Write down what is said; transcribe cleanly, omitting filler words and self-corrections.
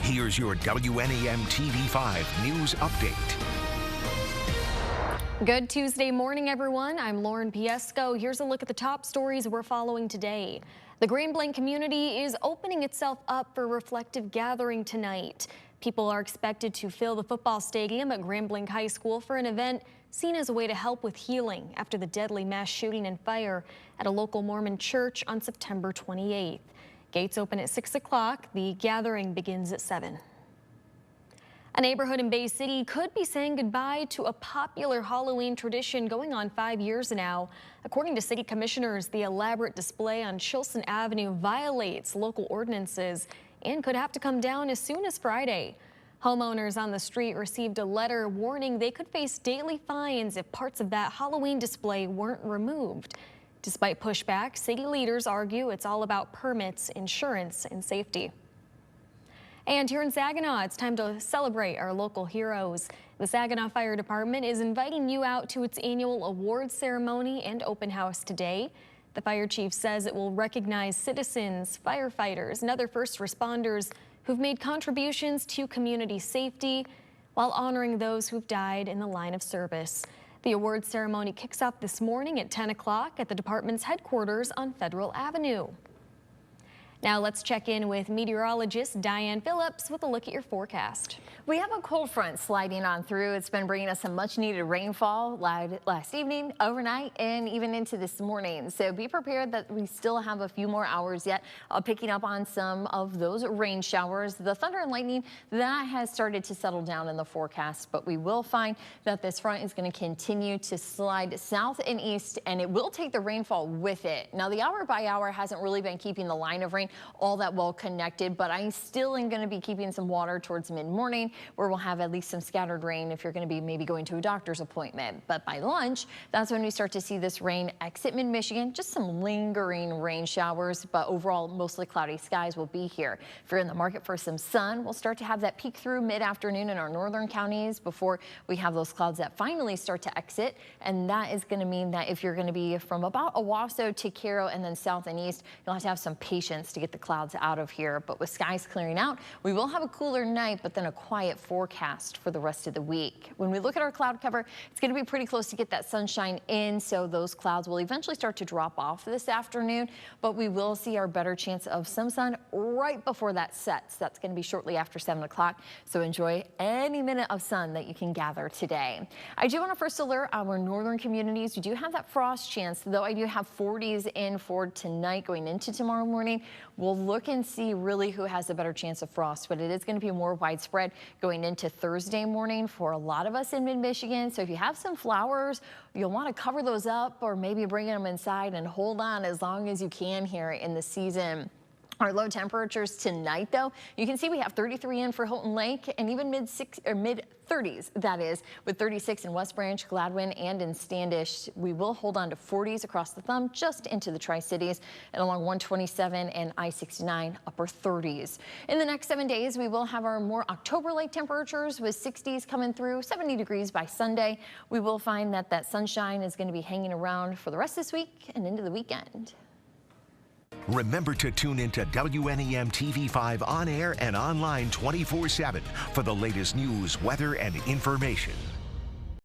Here's your WNEM TV5 News Update. Good Tuesday morning, everyone. I'm Lauren Piesco. Here's a look at the top stories we're following today. The Grand Blanc community is opening itself up for reflective gathering tonight. People are expected to fill the football stadium at Grand Blanc High School for an event seen as a way to help with healing after the deadly mass shooting and fire at a local Mormon church on September 28th. Gates open at 6 o'clock. The gathering begins at 7. A neighborhood in Bay City could be saying goodbye to a popular Halloween tradition going on 5 years now. According to city commissioners, the elaborate display on Chilson Avenue violates local ordinances and could have to come down as soon as Friday. Homeowners on the street received a letter warning they could face daily fines if parts of that Halloween display weren't removed. Despite pushback, city leaders argue it's all about permits, insurance, and safety. And here in Saginaw, it's time to celebrate our local heroes. The Saginaw Fire Department is inviting you out to its annual awards ceremony and open house today. The fire chief says it will recognize citizens, firefighters, and other first responders who've made contributions to community safety while honoring those who've died in the line of service. The awards ceremony kicks off this morning at 10 o'clock at the department's headquarters on Federal Avenue. Now let's check in with meteorologist Diane Phillips with a look at your forecast. We have a cold front sliding on through. It's been bringing us some much needed rainfall last evening, overnight, and even into this morning. So be prepared that we still have a few more hours yet picking up on some of those rain showers. The thunder and lightning, that has started to settle down in the forecast, but we will find that this front is going to continue to slide south and east, and it will take the rainfall with it. Now, the hour by hour hasn't really been keeping the line of rain all that well connected, but I still am going to be keeping some water towards mid-morning where we'll have at least some scattered rain if you're going to be maybe going to a doctor's appointment. But by lunch, that's when we start to see this rain exit mid-Michigan. Just some lingering rain showers, but overall mostly cloudy skies will be here. If you're in the market for some sun, we'll start to have that peek through mid-afternoon in our northern counties before we have those clouds that finally start to exit. And that is going to mean that if you're going to be from about Owasso to Cairo and then south and east, you'll have to have some patience to get the clouds out of here. But with skies clearing out, we will have a cooler night, but then a quiet forecast for the rest of the week. When we look at our cloud cover, it's going to be pretty close to get that sunshine in, so those clouds will eventually start to drop off this afternoon, but we will see our better chance of some sun right before that sets. That's going to be shortly after 7 o'clock, so enjoy any minute of sun that you can gather today. I do want to first alert our northern communities. We do have that frost chance, though I do have 40s in for tonight going into tomorrow morning. We'll look and see really who has a better chance of frost, but it is going to be more widespread going into Thursday morning for a lot of us in mid-Michigan. So if you have some flowers, you'll want to cover those up or maybe bring them inside and hold on as long as you can here in the season. Our low temperatures tonight, though, you can see we have 33 in for Houghton Lake and even mid-30s, that is, with 36 in West Branch, Gladwin, and in Standish. We will hold on to 40s across the thumb just into the Tri-Cities and along 127 and I-69 upper 30s. In the next 7 days, we will have our more October-like temperatures with 60s coming through, 70 degrees by Sunday. We will find that that sunshine is going to be hanging around for the rest of this week and into the weekend. Remember to tune into WNEM TV5 on air and online 24/7 for the latest news, weather, and information.